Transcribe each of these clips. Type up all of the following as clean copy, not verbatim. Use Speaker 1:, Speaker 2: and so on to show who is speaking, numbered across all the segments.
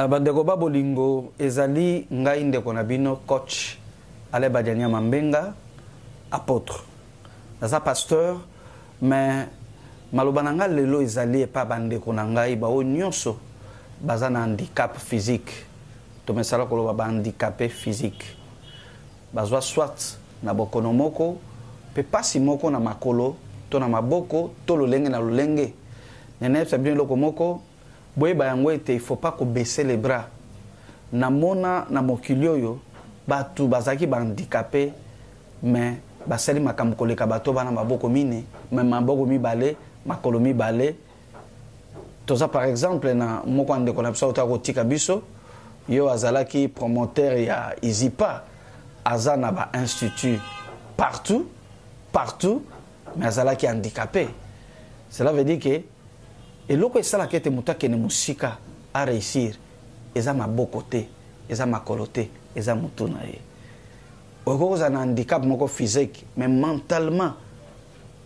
Speaker 1: Bandeko Babolingo ezali ngai ndeko na bino coach Ale Badiania Mambenga apôtre. Naza pasteur mais maloba na ngai lelo ezali epa bandeko na ngai ba nyonso baza na handicap physique. To mesala koloba ba handicapé physique. Bazwa soit na bokono moko pe pasi moko na makolo to na maboko to lolenge na lolenge. Nene sabine loko moko boye bayango ete il faut pas ko baisser les bras. Namona na mokilioyo batu bazaki ba handicapé mais basali makambo koleka bato bana maboko mine mais maboko mibale makolo mibale. Toza par exemple na moko ande ko na biso ta kotika biso yo azalaki promoteur ya Izipa azana ba institut partout mais azalaki handicapé. Cela veut dire que et loko esala kete mutake ne musika a réussir eza maboko te eza makolo te eza mutu na ye. Oza na handicap moko physique mais mentalement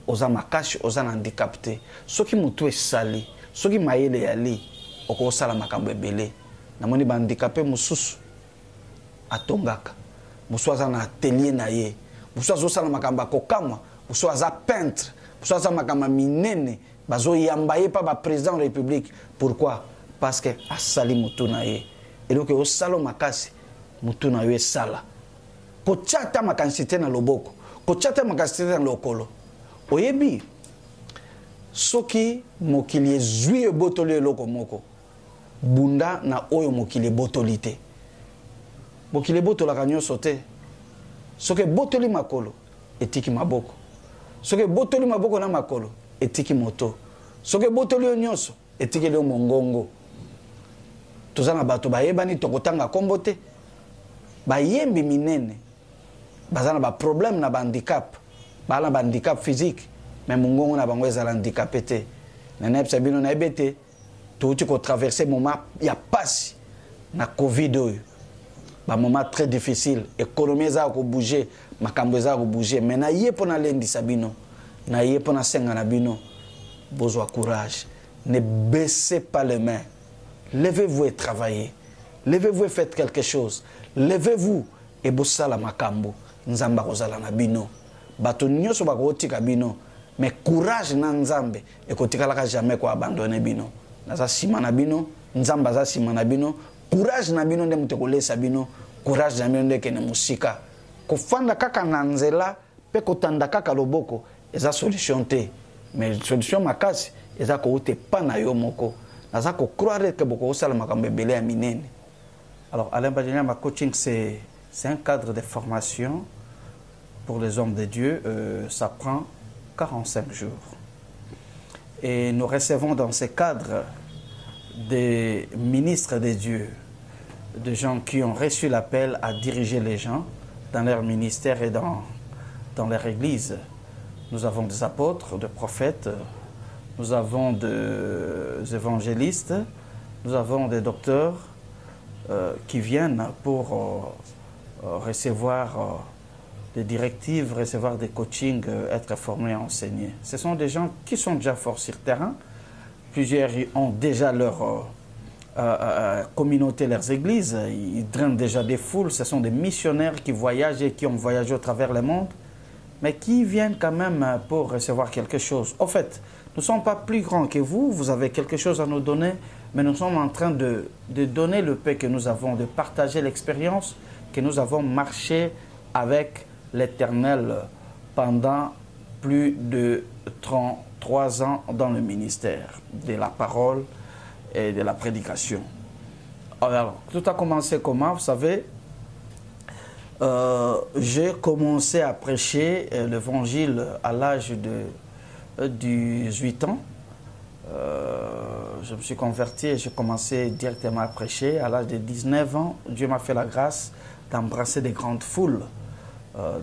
Speaker 1: oza makashi oza na handicap te. Soki mutu esali soki mayele yali oko sala makambo ebele. Namoni ba handicapé mususu atongaka musu aza na atelier na ye musu azosala makambo akokamwa musu aza peintre musu aza makambo minene bazo yambaye pa ba président de la République. Pourquoi? Parce que asali mutu na ye et donc o salo makasi mutu na ye sala ko chata makansité na loboko ko chata makansité na lokolo oyebi soki mokili ezui botoli eloko moko bunda na oyo mokili botolite mokili botolaka nyonso te soki botoli makolo etiki maboko soki botoli maboko na makolo etiki moto soki botoli nyonso etiki le mongongo. Tozana bato bayebani tokotanga kombo te bayembi minene bazana ba problème na ba handicap bala ba handicap physique mais mongongo na bango ezala handicapé te nene sabino na ebete touti ko traverser moment ya passe na covid oyo ba moment très difficile économie za ko bouger makambo za ko bouger mais na ye pona lendi sabino na ye pona senga na bino besoin courage ne baissez pas les mains. Levez-vous et travaillez. Levez-vous et faites quelque chose. Levez-vous et bossala makambo. Nzamba kozala na bino. Bato nyoso bakotika bino. Mais courage na nzambe. Et kotika laka jamais ko abandonner bino. Naza sima na bino. Nzamba za sima na bino. Courage na bino nde muteko lesa bino. Courage na bino nde kene musika. Kofanda kaka na nzela. Pe kotanda kaka loboko. Eza solution te. Mais solution makasi. Eza ko ute pa na yo moko. Alors, Alain Badiania, ma coaching, c'est un cadre de formation pour les hommes de Dieu. Ça prend 45 jours. Et nous recevons dans ces cadres des ministres de Dieu, des gens qui ont reçu l'appel à diriger les gens dans leur ministère et dans leur église. Nous avons des apôtres, des prophètes, nous avons des évangélistes, nous avons des docteurs qui viennent pour recevoir des directives, recevoir des coachings, être formés, enseignés. Ce sont des gens qui sont déjà forts sur terrain. Plusieurs ont déjà leur communauté, leurs églises. Ils drainent déjà des foules. Ce sont des missionnaires qui voyagent et qui ont voyagé au travers le monde, mais qui viennent quand même pour recevoir quelque chose. En fait, nous ne sommes pas plus grands que vous, vous avez quelque chose à nous donner, mais nous sommes en train de donner le paix que nous avons, de partager l'expérience que nous avons marché avec l'Éternel pendant plus de 33 ans dans le ministère de la parole et de la prédication. Alors, tout a commencé comment? Vous savez, j'ai commencé à prêcher l'évangile à l'âge de 18 ans. Je me suis converti et j'ai commencé directement à prêcher. À l'âge de 19 ans, Dieu m'a fait la grâce d'embrasser des grandes foules.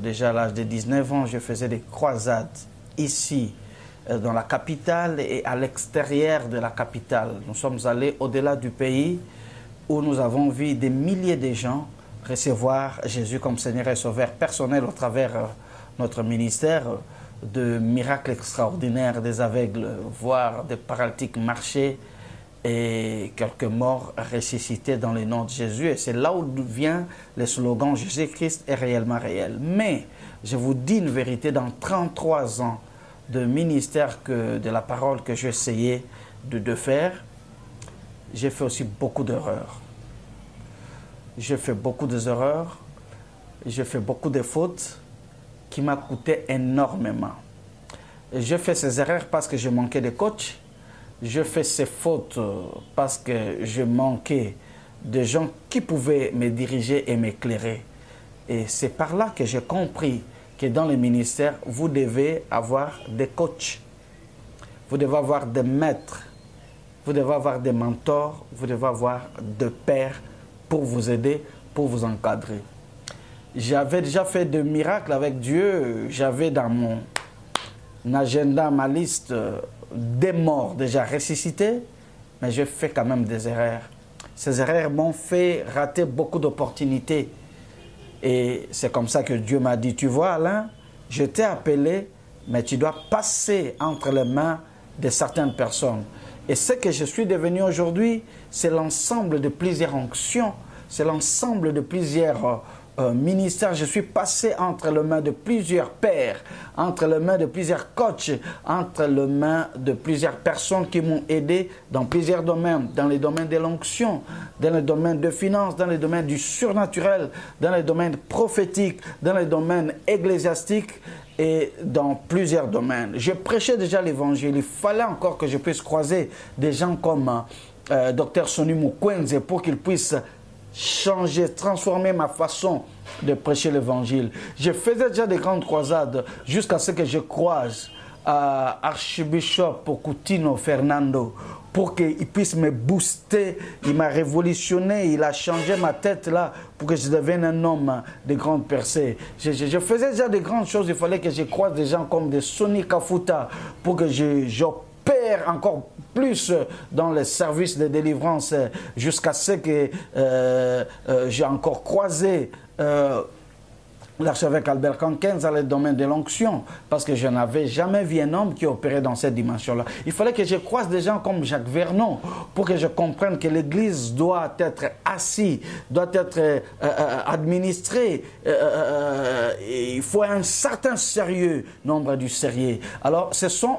Speaker 1: Déjà à l'âge de 19 ans, je faisais des croisades ici, dans la capitale et à l'extérieur de la capitale. Nous sommes allés au-delà du pays où nous avons vu des milliers de gens recevoir Jésus comme Seigneur et Sauveur personnel au travers notre ministère. De miracles extraordinaires, des aveugles voir des paralytiques marcher et quelques morts ressuscités dans le nom de Jésus. Et c'est là où vient le slogan « Jésus-Christ est réellement réel ». Mais je vous dis une vérité, dans 33 ans de ministère de la parole que j'ai essayé de faire, j'ai fait aussi beaucoup d'erreurs. J'ai fait beaucoup d'erreurs, j'ai fait beaucoup de fautes qui m'ont coûté énormément. J'ai fait ces erreurs parce que je manquais de coach. Je fais ces fautes parce que je manquais de gens qui pouvaient me diriger et m'éclairer. Et c'est par là que j'ai compris que dans le ministère, vous devez avoir des coachs, vous devez avoir des maîtres, vous devez avoir des mentors, vous devez avoir des pères pour vous aider, pour vous encadrer. J'avais déjà fait de miracles avec Dieu, j'avais dans mon agenda, ma liste, des morts déjà ressuscités, mais j'ai fait quand même des erreurs. Ces erreurs m'ont fait rater beaucoup d'opportunités. Et c'est comme ça que Dieu m'a dit, tu vois Alain, je t'ai appelé, mais tu dois passer entre les mains de certaines personnes. Et ce que je suis devenu aujourd'hui, c'est l'ensemble de plusieurs onctions, c'est l'ensemble de plusieurs ministères. Je suis passé entre les mains de plusieurs pères, entre les mains de plusieurs coachs, entre les mains de plusieurs personnes qui m'ont aidé dans plusieurs domaines, dans les domaines de l'onction, dans les domaines de finances, dans les domaines du surnaturel, dans les domaines prophétiques, dans les domaines ecclésiastiques et dans plusieurs domaines. Je prêchais déjà l'évangile. Il fallait encore que je puisse croiser des gens comme Dr Sonny Mukwenze pour qu'il puisse changer, transformer ma façon de prêcher l'évangile. Je faisais déjà des grandes croisades jusqu'à ce que je croise Archbishop Coutinho Fernando pour qu'il puisse me booster. Il m'a révolutionné, il a changé ma tête là pour que je devienne un homme de grande percée. Je faisais déjà de grandes choses, il fallait que je croise des gens comme des Sonny Kafuta pour que j'opère encore plus dans les services de délivrance jusqu'à ce que j'ai encore croisé l'archevêque Albert Cankens dans le domaine de l'onction, parce que je n'avais jamais vu un homme qui opérait dans cette dimension-là. Il fallait que je croise des gens comme Jacques Vernon pour que je comprenne que l'Église doit être assise, doit être administrée. Il faut un certain sérieux, nombre du sérieux. Alors, ce sont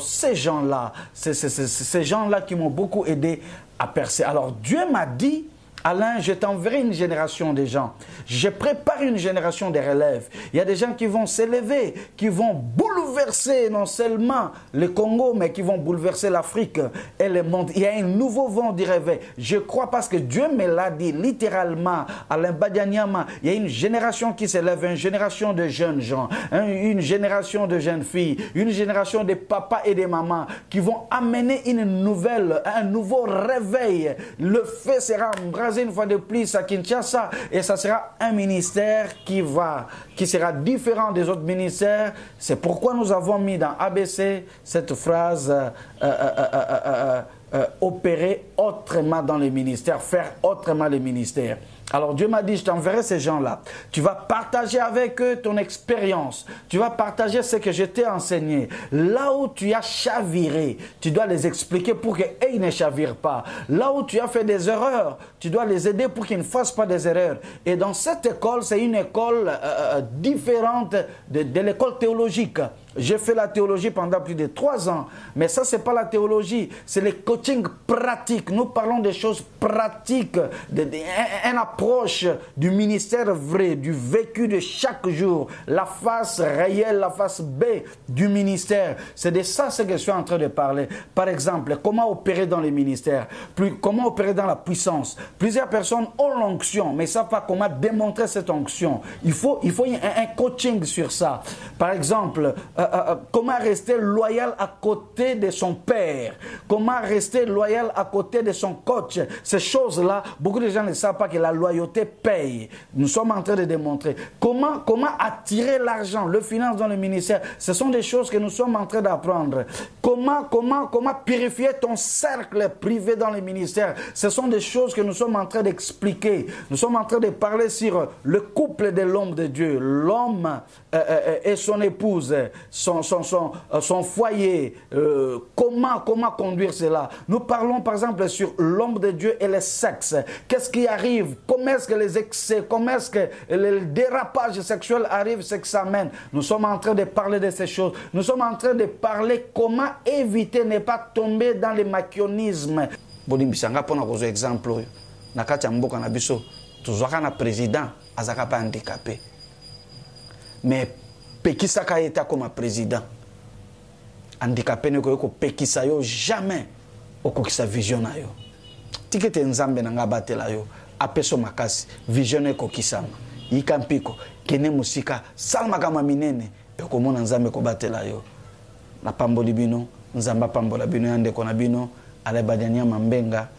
Speaker 1: ces gens-là, ces gens-là qui m'ont beaucoup aidé à percer. Alors, Dieu m'a dit, Alain, je t'enverrai une génération de gens. Je prépare une génération de relèves. Il y a des gens qui vont s'élever, qui vont bouleverser non seulement le Congo, mais qui vont bouleverser l'Afrique et le monde. Il y a un nouveau vent du réveil. Je crois parce que Dieu me l'a dit littéralement. Alain Badianyama, il y a une génération qui s'élève, une génération de jeunes gens, une génération de jeunes filles, une génération de papas et de mamans qui vont amener un nouveau réveil. Le feu sera embrasé une fois de plus à Kinshasa et ça sera un ministère qui sera différent des autres ministères. C'est pourquoi nous avons mis dans ABC cette phrase opérer autrement dans les ministères, faire autrement les ministères. Alors Dieu m'a dit, je t'enverrai ces gens-là. Tu vas partager avec eux ton expérience. Tu vas partager ce que je t'ai enseigné. Là où tu as chaviré, tu dois les expliquer pour qu'ils ne chavirent pas. Là où tu as fait des erreurs, tu dois les aider pour qu'ils ne fassent pas des erreurs. Et dans cette école, c'est une école différente de l'école théologique. J'ai fait la théologie pendant plus de 3 ans. Mais ça, ce n'est pas la théologie. C'est le coaching pratique. Nous parlons des choses pratiques, une approche du ministère vrai, du vécu de chaque jour. La face réelle, la face B du ministère. C'est de ça ce que je suis en train de parler. Par exemple, comment opérer dans les ministères, comment opérer dans la puissance. Plusieurs personnes ont l'onction, mais ne savent pas comment démontrer cette onction. Il faut un coaching sur ça. Par exemple, comment rester loyal à côté de son père, comment rester loyal à côté de son coach. Ces choses-là, beaucoup de gens ne savent pas que la loyauté paye. Nous sommes en train de démontrer. Comment attirer l'argent, le finance dans le ministère. Ce sont des choses que nous sommes en train d'apprendre. Comment purifier ton cercle privé dans le ministère. Ce sont des choses que nous sommes en train d'expliquer. Nous sommes en train de parler sur le couple de l'homme de Dieu. L'homme et son épouse. son foyer, comment conduire cela. Nous parlons par exemple sur l'homme de Dieu et le sexe. Qu'est-ce qui arrive? Comment est-ce que les excès, comment est-ce que le dérapage sexuel arrive, ce que ça amène? Nous sommes en train de parler de ces choses. Nous sommes en train de parler comment éviter, ne pas tomber dans les machiavélismes. Bolimbisanga pour un exemple, nakati mboka na biso, tuzwaka na président azaka pas handicapé. Mais pekisaka eta comme président. Handicapé ne ko pekisa yo jamais okokisa vision na yo. Tikete nzambe na ngabatela yo apeso makasi vision ekokisama. Yikampiko kene musika salma kama minene ekomona nzambe ko batela yo. Na pamboli bino nzamba pambola bino yande kona bino ale Badiania Mambenga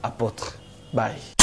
Speaker 1: apôtre. Bye.